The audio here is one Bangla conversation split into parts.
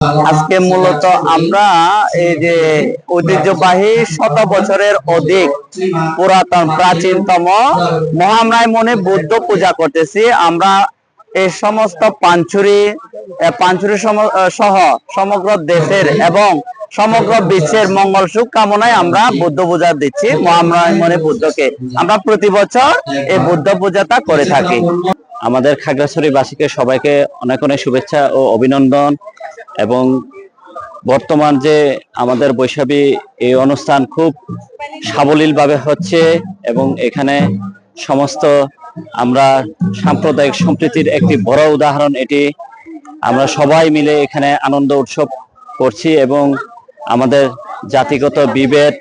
আজকে মূলত আমরা এই যে ঐতিহ্যবাহী শত বছরের অধিক পুরাতন প্রাচীনতম মহামায় মনে বুদ্ধ পূজা করতেছি আমরা। এই সমস্ত পাঞ্চুরি সহ সমগ্র দেশের এবং সমগ্র বিশ্বের মঙ্গল সুখ কামনায় আমরা বুদ্ধ পূজা দিচ্ছি। মহামায় মনে বুদ্ধকে আমরা প্রতি বছর এই বুদ্ধ পূজাটা করে থাকি। আমাদের খাগড়াছড়ি বাসীকে সবাইকে অনেক অনেক শুভেচ্ছা ও অভিনন্দন। এবং বর্তমান যে আমাদের বৈশাখী এই অনুষ্ঠান খুব সাবলীলভাবে হচ্ছে এবং এখানে সমস্ত আমরা সাম্প্রদায়িক সম্প্রীতির একটি বড় উদাহরণ এটি। আমরা সবাই মিলে এখানে আনন্দ উৎসব করছি এবং আমাদের জাতিগত বিভেদ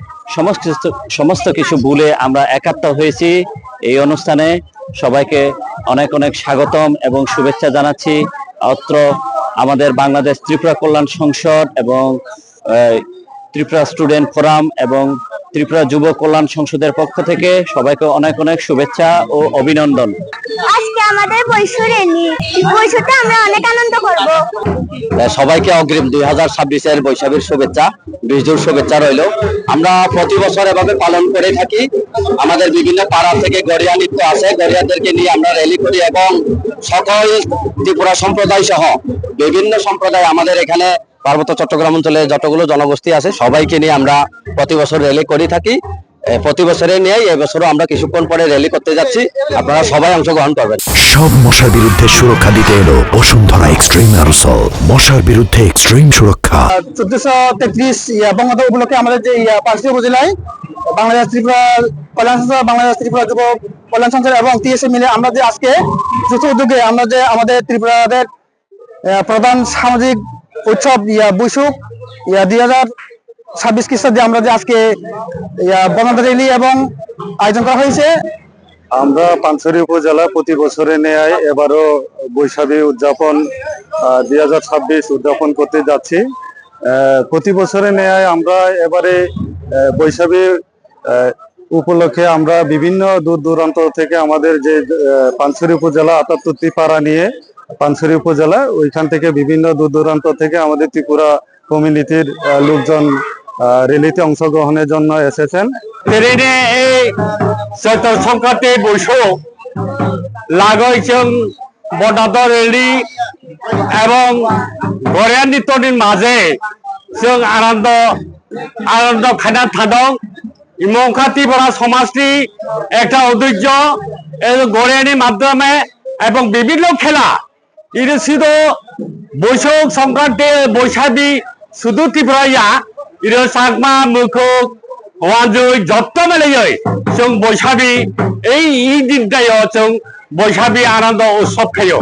সমস্ত কিছু ভুলে আমরা একাত্ম হয়েছি এই অনুষ্ঠানে। সবাইকে অনেক অনেক স্বাগতম এবং শুভেচ্ছা জানাচ্ছি। অত্র আমাদের বাংলাদেশ ত্রিপুরা কল্যাণ সংসদ এবং ত্রিপুরা স্টুডেন্ট ফোরাম এবং ত্রিপুরা যুব কল্যাণ সংসদের পক্ষ থেকে সবাইকে অনেক অনেক শুভেচ্ছা ও অভিনন্দন। আজকে আমাদের বৈশাখে আমরা অনেক আনন্দ করব। সবাইকে অগ্রিম 2026-এর বৈশাখীর শুভেচ্ছা, বিজুর শুভেচ্ছা রইল। আমরা প্রতি বছর এভাবে পালন করে থাকি। আমাদের বিভিন্ন পাড়া থেকে গড়িয়া নৃত্য আছে, গড়িয়াদেরকে নিয়ে আমরা র্যালি করি এবং সকল ত্রিপুরা সম্প্রদায় সহ বিভিন্ন সম্প্রদায় আমাদের এখানে পার্বত্য চট্টগ্রাম অঞ্চলে যতগুলো জনগোষ্ঠী আছে সবাইকে নিয়ে আমরা প্রতি বছর র্যালি করে থাকি। প্রতি বছরে নিয়ে এবছরও আমরা কিছুক্ষণ পরে র্যালি করতে যাচ্ছি। আপনারা সবাই অংশগ্রহণ করবেন। সব মশার বিরুদ্ধে সুরক্ষা দিতে এলো বসুন্ধরা এক্সট্রিম অ্যারোসল, মশার বিরুদ্ধে এক্সট্রিম সুরক্ষা। 1433 বঙ্গবন্ধু উপলক্ষে আমাদের যে পাঁচটি উপজেলায় বাংলাদেশ ত্রিপুরা কল্যাণ সংসদ, বাংলাদেশ ত্রিপুরা যুব কল্যাণ সংসদ এবং টিএসএ মিলে আমরা যে আজকে যৌথ উদ্যোগে আমরা যে আমাদের ত্রিপুরাদের প্রধান সামাজিক উৎসব বৈশাখ 2026 খ্রিস্টাব্দে আমরা যে আজকে বর্ণাঢ্য র্যালি এবং আয়োজন করা হয়েছে। আমরা পানছড়ি উপজেলা প্রতি বছরে ন্যায় এবারও বৈশাখী উদযাপন 2026 উদযাপন করতে যাচ্ছি। প্রতি বছরে ন্যায় আমরা এবারে বৈশাখী উপলক্ষে আমরা বিভিন্ন দূর দূরান্ত থেকে আমাদের যে পানছড়ি উপজেলা 78টি পাড়া নিয়ে পানছড়ি উপজেলা, ওইখান থেকে বিভিন্ন দূর দূরান্ত থেকে আমাদের ত্রিপুরা কমিউনিটির লোকজন র্যালিতে অংশগ্রহণের জন্য এসেছেন। ট্রেনে এই চৈত্র সংক্রান্তি বৈশাখ লাগাইছেন বর্ণাঢ্য র্যালি এবং গড়িয়া নৃত্যটির মাঝে जों आनंद खाना थादों इमोखा त्रिपुरा समाजनि একটা ঐতিহ্য গড়িয়ানি মাধ্যমে এবং বিভিন্ন খেলা এটা শুধু বৈশাখ সংক্রান্তি বৈশাখী শুধু ত্রিপুরাইয়া এটা চাকমা মুখুক হওয়াজুই যত মেলে जों বৈশাখী এই দিনটাই जों বৈশাখী আনন্দ উৎসব খাইও।